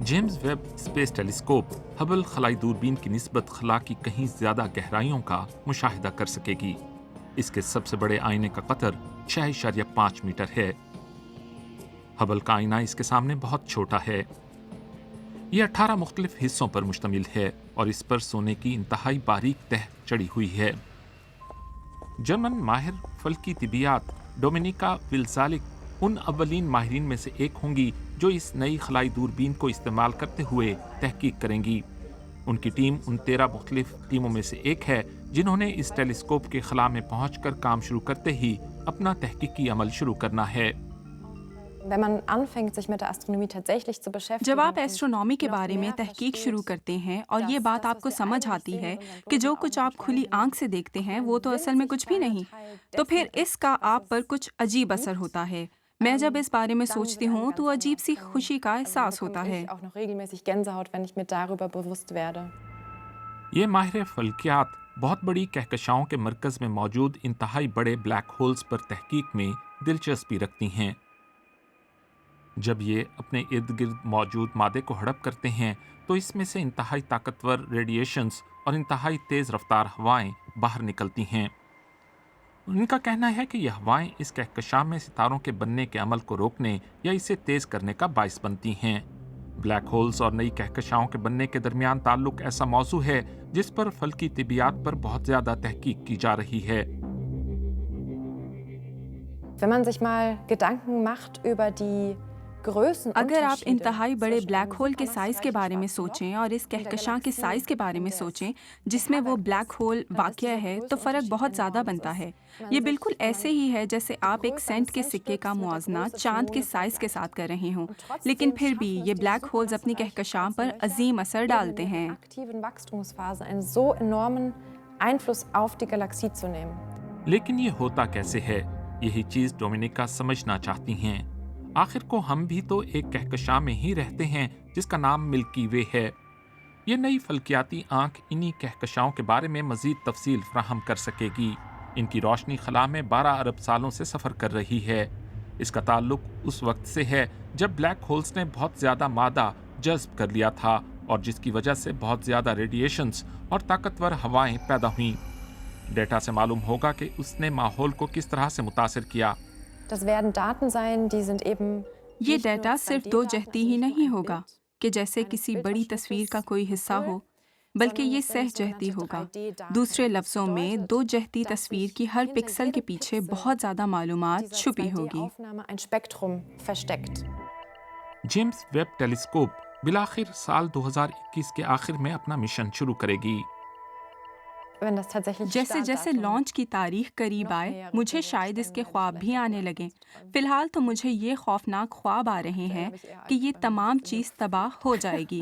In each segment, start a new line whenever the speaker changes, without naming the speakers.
James Webb space telescope Hubble खलाई दूरबीन की निस्बत खला की कहीं ज्यादा गहराइयों का मुशाहिदा कर सकेगी। इसके सबसे बड़े आईने का कतर 6.5 मीटर है। हबल का आईना इसके सामने बहुत छोटा है। यह 18 मुख्तलिफ हिस्सों पर मुश्तमिल है और इस पर सोने की इंतहाई बारीक तह चढ़ी हुई है। जर्मन माहिर फल्की तिबियात डोमिनिका विल्जालिक उन अव्वलीन माहिरीन में से एक होंगी जो इस नई खलाई दूरबीन को इस्तेमाल करते हुए तहकीक करेंगी। उनकी टीम उन 13 मुख्तलिफ टीमों में से एक है जिन्होंने इस टेलीस्कोप के खला में पहुंचकर काम शुरू करते ही अपना तहकीकी अमल शुरू करना है।
जब आप एस्ट्रोनॉमी के बारे में तहकीक शुरू करते हैं और ये बात आपको समझ आती है कि जो कुछ आप खुली आंख से देखते हैं वो तो असल में कुछ भी नहीं, तो फिर इसका आप पर कुछ अजीब असर होता है। मैं जब इस बारे में सोचती हूँ तो अजीब सी खुशी का एहसास होता है।
ये माहिर फल्कियात बहुत बड़ी कहकशाओं के मरकज में मौजूद इंतहाई बड़े ब्लैक होल्स पर तहकीक में दिलचस्पी रखती हैं। जब ये अपने इर्द गिर्द मौजूद मादे को हड़प करते हैं तो इसमें से इंतहाई ताकतवर रेडिएशंस और इंतहाई तेज़ रफ्तार हवाएं बाहर निकलती हैं। उनका कहना है कि यह हवाएं इस कहकशां में सितारों के बनने के अमल को रोकने या इसे तेज़ करने का बाइस बनती हैं। ब्लैक होल्स और नई कहकशाओं के बनने के दरमियान ताल्लुक ऐसा मौजू है जिस पर फल्की तिबियात पर बहुत ज़्यादा तहकीक की जा रही है।
अगर आप इंतहाई बड़े ब्लैक होल के साइज के बारे में सोचें और इस कहकशां के साइज के बारे में सोचें जिसमें वो ब्लैक होल वाक़या है, तो फ़र्क बहुत ज़्यादा बनता है। ये बिल्कुल ऐसे ही है जैसे आप एक सेंट के सिक्के का मुआवजना चांद के साइज के साथ कर रहे हों, लेकिन फिर भी ये ब्लैक होल्स अपनी कहकशां पर अजीम असर डालते हैं।
लेकिन ये होता कैसे है, यही चीज़ डोमिनिका समझना चाहती हैं। आखिर को हम भी तो एक कहकशां में ही रहते हैं जिसका नाम मिल्की वे है। ये नई फल्कियाती आंख इन्हीं कहकशाओं के बारे में मजीद तफसील फराहम कर सकेगी। इनकी रोशनी खला में 12 अरब सालों से सफ़र कर रही है। इसका ताल्लुक उस वक्त से है जब ब्लैक होल्स ने बहुत ज़्यादा मादा जज्ब कर लिया था और जिसकी वजह से बहुत ज़्यादा रेडिएशंस और ताकतवर हवाएं पैदा हुईं। डेटा से मालूम होगा कि उसने माहौल को किस तरह से मुतासिर किया।
ये डेटा सिर्फ दो जहती ही नहीं होगा कि जैसे किसी बड़ी तस्वीर का कोई हिस्सा हो, बल्कि ये सह जहती होगा। दूसरे लफ्ज़ों में, दो जहती तस्वीर की हर पिक्सल के पीछे बहुत ज़्यादा मालूमात छुपी होगी।
जेम्स वेब टेलीस्कोप बिलाखिर साल 2021 के आखिर में अपना मिशन शुरू करेगी।
जैसे जैसे लॉन्च की तारीख करीब आए, मुझे शायद इसके ख्वाब भी आने लगे। फिलहाल तो मुझे ये खौफनाक ख्वाब आ रहे हैं कि ये तमाम चीज़ तबाह हो जाएगी।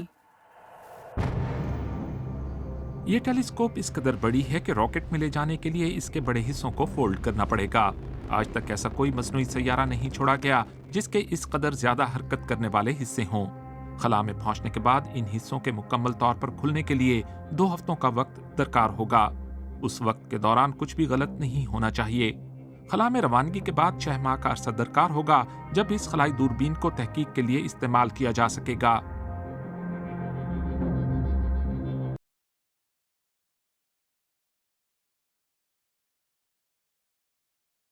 ये टेलीस्कोप इस कदर बड़ी है कि रॉकेट में ले जाने के लिए इसके बड़े हिस्सों को फोल्ड करना पड़ेगा। आज तक ऐसा कोई मसनूई सैयारा नहीं छोड़ा गया जिसके इस कदर ज्यादा हरकत करने वाले हिस्से हों। खला में पहुंचने के बाद इन हिस्सों के मुकम्मल तौर पर खुलने के लिए 2 हफ्तों का वक्त दरकार होगा। उस वक्त के दौरान कुछ भी गलत नहीं होना चाहिए। खला में रवानगी के बाद 6 माह का अरसा दरकार होगा जब इस खलाई दूरबीन को तहकीक के लिए इस्तेमाल किया जा सकेगा।